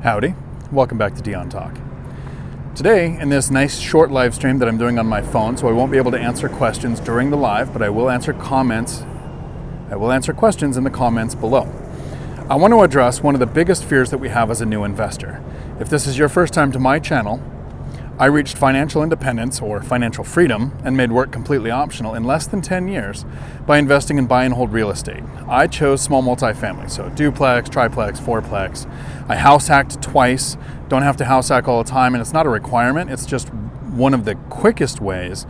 Howdy, welcome back to Dion Talk. Today, in this nice short live stream that I'm doing on my phone, so I won't be able to answer questions during the live, but I will answer comments. I will answer questions in the comments below. I want to address one of the biggest fears that we have as a new investor. If this is your first time to my channel, I reached financial independence or financial freedom and made work completely optional in less than 10 years by investing in buy and hold real estate. I chose small multifamily, so duplex, triplex, fourplex. I house hacked twice, don't have to house hack all the time, and it's not a requirement, it's just one of the quickest ways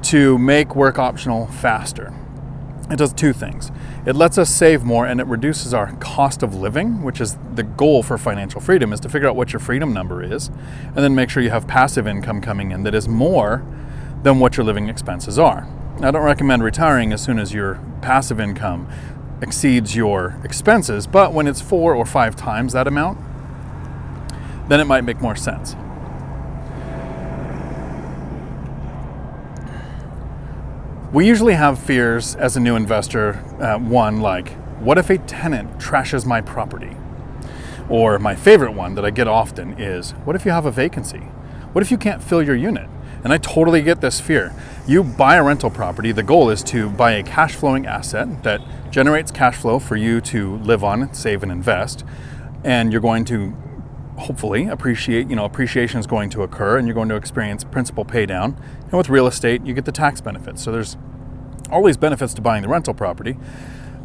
to make work optional faster. It does two things. It lets us save more and it reduces our cost of living, which is the goal for financial freedom, is to figure out what your freedom number is and then make sure you have passive income coming in that is more than what your living expenses are. Now, I don't recommend retiring as soon as your passive income exceeds your expenses, but when it's 4 or 5 times that amount, then it might make more sense. We usually have fears as a new investor, one like, what if a tenant trashes my property? Or my favorite one that I get often is, what if you have a vacancy? What if you can't fill your unit? And I totally get this fear. You buy a rental property, the goal is to buy a cash flowing asset that generates cash flow for you to live on, save and invest. And you're going to hopefully appreciation is going to occur and you're going to experience principal pay down. And with real estate, you get the tax benefits. So there's all these benefits to buying the rental property.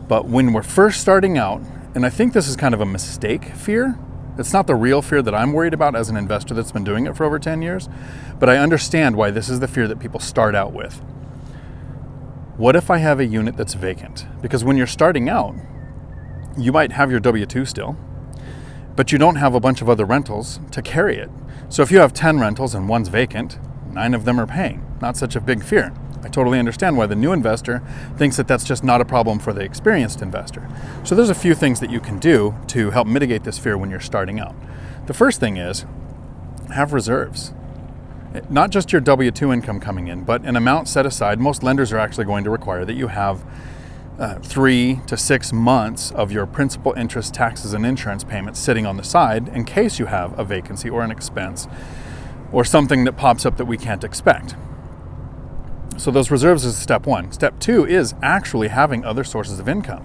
But when we're first starting out, and I think this is kind of a mistake fear, it's not the real fear that I'm worried about as an investor that's been doing it for over 10 years, but I understand why this is the fear that people start out with. What if I have a unit that's vacant? Because when you're starting out, you might have your W-2 still, but you don't have a bunch of other rentals to carry it. So if you have 10 rentals and one's vacant, 9 of them are paying. Not such a big fear. I totally understand why the new investor thinks that that's just not a problem for the experienced investor. So there's a few things that you can do to help mitigate this fear when you're starting out. The first thing is have reserves. Not just your W-2 income coming in, but an amount set aside. Most lenders are actually going to require that you have 3 to 6 months of your principal, interest, taxes, and insurance payments sitting on the side in case you have a vacancy or an expense or something that pops up that we can't expect. So those reserves is step one. Step two is actually having other sources of income.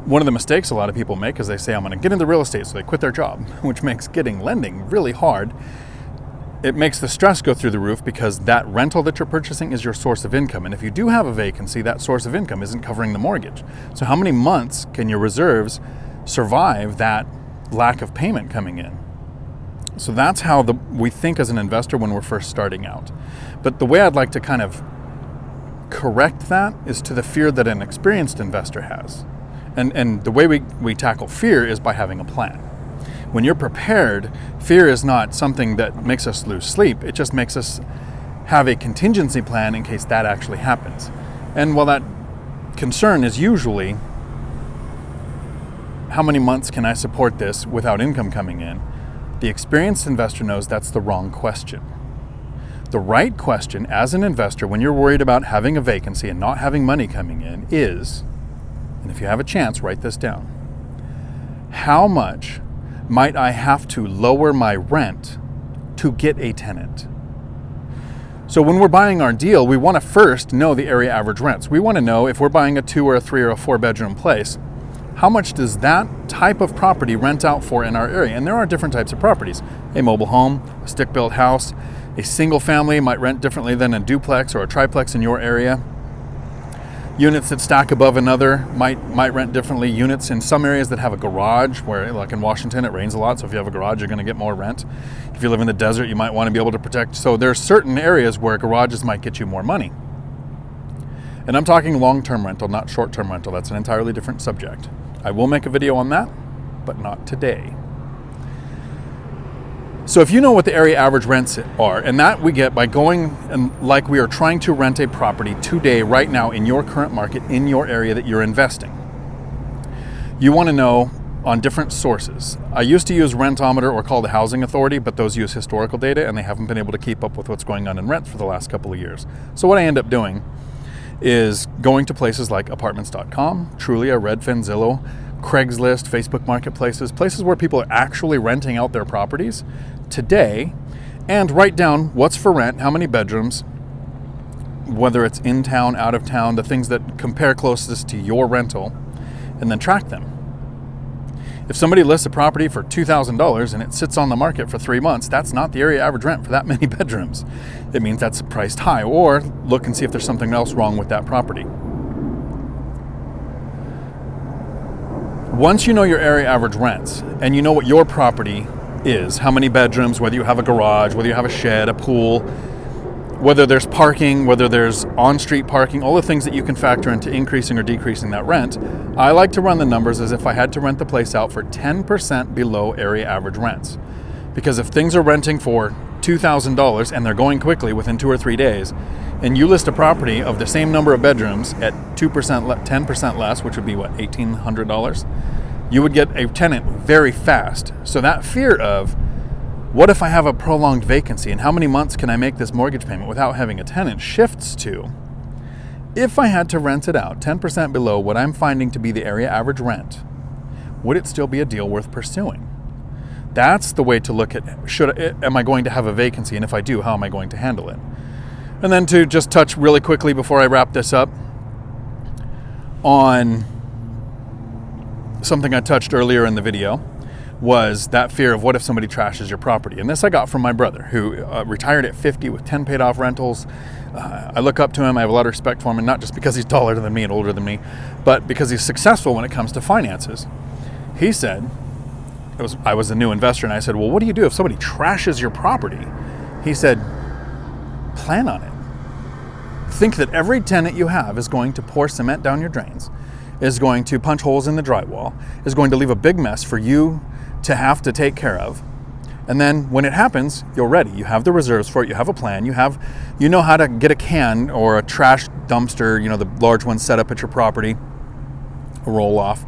One of the mistakes a lot of people make is they say, I'm going to get into real estate, so they quit their job, which makes getting lending really hard. It makes the stress go through the roof because that rental that you're purchasing is your source of income. And if you do have a vacancy, that source of income isn't covering the mortgage. So how many months can your reserves survive that lack of payment coming in? So that's how we think as an investor when we're first starting out. But the way I'd like to kind of correct that is to the fear that an experienced investor has. And the way we tackle fear is by having a plan. When you're prepared, fear is not something that makes us lose sleep. It just makes us have a contingency plan in case that actually happens. And while that concern is usually, how many months can I support this without income coming in? The experienced investor knows that's the wrong question. The right question as an investor when you're worried about having a vacancy and not having money coming in is, and if you have a chance, write this down. How much might I have to lower my rent to get a tenant? So when we're buying our deal, we want to first know the area average rents. We want to know if we're buying a 2 or a 3 or a 4 bedroom place, how much does that type of property rent out for in our area? And there are different types of properties. A mobile home, a stick-built house, a single family might rent differently than a duplex or a triplex in your area. Units that stack above another might rent differently. Units in some areas that have a garage, where like in Washington, it rains a lot. So if you have a garage, you're going to get more rent. If you live in the desert, you might want to be able to protect. So there's certain areas where garages might get you more money. And I'm talking long-term rental, not short-term rental. That's an entirely different subject. I will make a video on that, but not today. So if you know what the area average rents are, and that we get by going and like we are trying to rent a property today, right now in your current market, in your area that you're investing, you want to know on different sources. I used to use Rentometer or call the Housing Authority, but those use historical data and they haven't been able to keep up with what's going on in rents for the last couple of years. So what I end up doing is going to places like apartments.com, Trulia, Redfin, Zillow, Craigslist, Facebook marketplaces, places where people are actually renting out their properties today, and write down what's for rent, how many bedrooms, whether it's in town, out of town, the things that compare closest to your rental, and then track them. If somebody lists a property for $2,000 and it sits on the market for 3 months, that's not the area average rent for that many bedrooms. It means that's priced high. Or look and see if there's something else wrong with that property. Once you know your area average rents and you know what your property is, how many bedrooms, whether you have a garage, whether you have a shed, a pool, whether there's parking, whether there's on-street parking, all the things that you can factor into increasing or decreasing that rent, I like to run the numbers as if I had to rent the place out for 10% below area average rents. Because if things are renting for $2,000 and they're going quickly within 2 or 3 days, and you list a property of the same number of bedrooms at 10% less, which would be what, $1,800, you would get a tenant very fast. So that fear of, what if I have a prolonged vacancy and how many months can I make this mortgage payment without having a tenant, shifts to, if I had to rent it out 10% below what I'm finding to be the area average rent, would it still be a deal worth pursuing? That's the way to look at, am I going to have a vacancy? And if I do, how am I going to handle it? And then to just touch really quickly before I wrap this up on something I touched earlier in the video, was that fear of what if somebody trashes your property. And this I got from my brother, who retired at 50 with 10 paid off rentals. I look up to him. I have a lot of respect for him, and not just because he's taller than me and older than me, but because he's successful when it comes to finances. He said, I was a new investor, and I said, well, what do you do if somebody trashes your property? He said, plan on it. Think that every tenant you have is going to pour cement down your drains, is going to punch holes in the drywall, is going to leave a big mess for you to have to take care of. And then when it happens, you're ready. You have the reserves for it. You have a plan. You know how to get a can or a trash dumpster, the large one set up at your property, a roll off.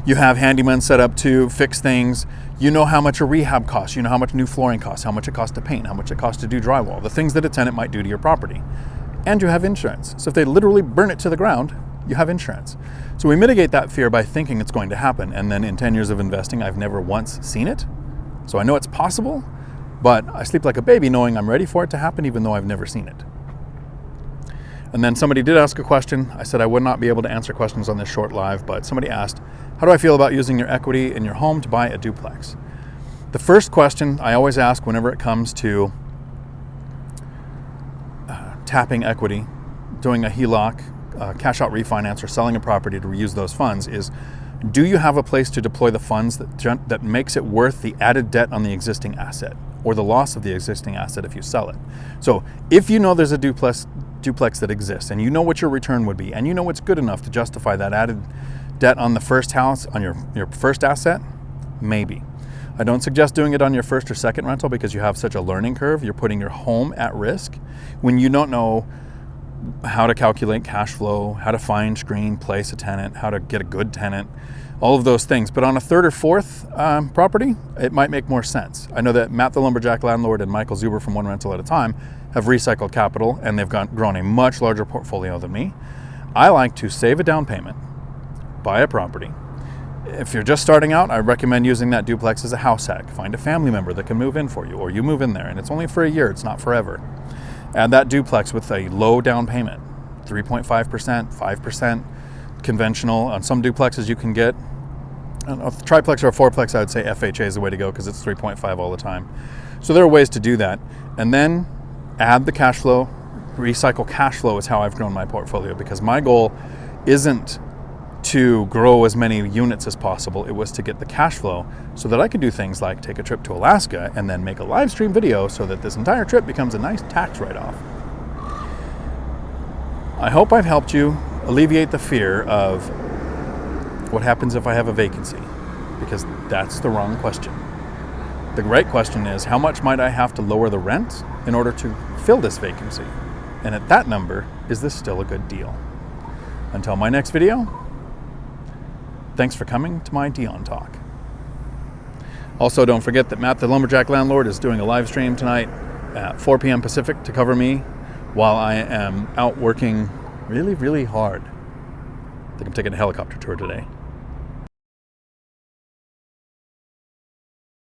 You have handymen set up to fix things. You know how much a rehab costs. You know how much new flooring costs, how much it costs to paint, how much it costs to do drywall, the things that a tenant might do to your property. And you have insurance. So if they literally burn it to the ground, you have insurance. So we mitigate that fear by thinking it's going to happen. And then in 10 years of investing, I've never once seen it. So I know it's possible, but I sleep like a baby knowing I'm ready for it to happen, even though I've never seen it. And then somebody did ask a question. I said I would not be able to answer questions on this short live, but somebody asked, how do I feel about using your equity in your home to buy a duplex? The first question I always ask whenever it comes to tapping equity, doing a HELOC, cash out refinance, or selling a property to reuse those funds is, do you have a place to deploy the funds that makes it worth the added debt on the existing asset or the loss of the existing asset if you sell it? So if you know there's a duplex that exists and you know what your return would be and you know it's good enough to justify that added debt on the first house, on your first asset, maybe. I don't suggest doing it on your first or second rental because you have such a learning curve. You're putting your home at risk when you don't know how to calculate cash flow, how to find, screen, place a tenant, how to get a good tenant, all of those things. But on a third or fourth property, it might make more sense. I know that Matt the Lumberjack Landlord and Michael Zuber from One Rental at a Time have recycled capital, and they've grown a much larger portfolio than me. I like to save a down payment, buy a property. If you're just starting out, I recommend using that duplex as a house hack. Find a family member that can move in for you, or you move in there, and it's only for a year, it's not forever. Add that duplex with a low down payment, 3.5%, 5%, conventional. On some duplexes you can get, a triplex or a fourplex, I would say FHA is the way to go because it's 3.5 all the time. So there are ways to do that. And then add the cash flow. Recycle cash flow is how I've grown my portfolio, because my goal isn't to grow as many units as possible. It was to get the cash flow so that I could do things like take a trip to Alaska and then make a live stream video so that this entire trip becomes a nice tax write-off. I hope I've helped you alleviate the fear of what happens if I have a vacancy, because that's the wrong question. The right question is, how much might I have to lower the rent in order to fill this vacancy? And at that number, is this still a good deal? Until my next video, thanks for coming to my Dion Talk. Also, don't forget that Matt the Lumberjack Landlord is doing a live stream tonight at 4 p.m. Pacific to cover me while I am out working really, really hard. I think I'm taking a helicopter tour today.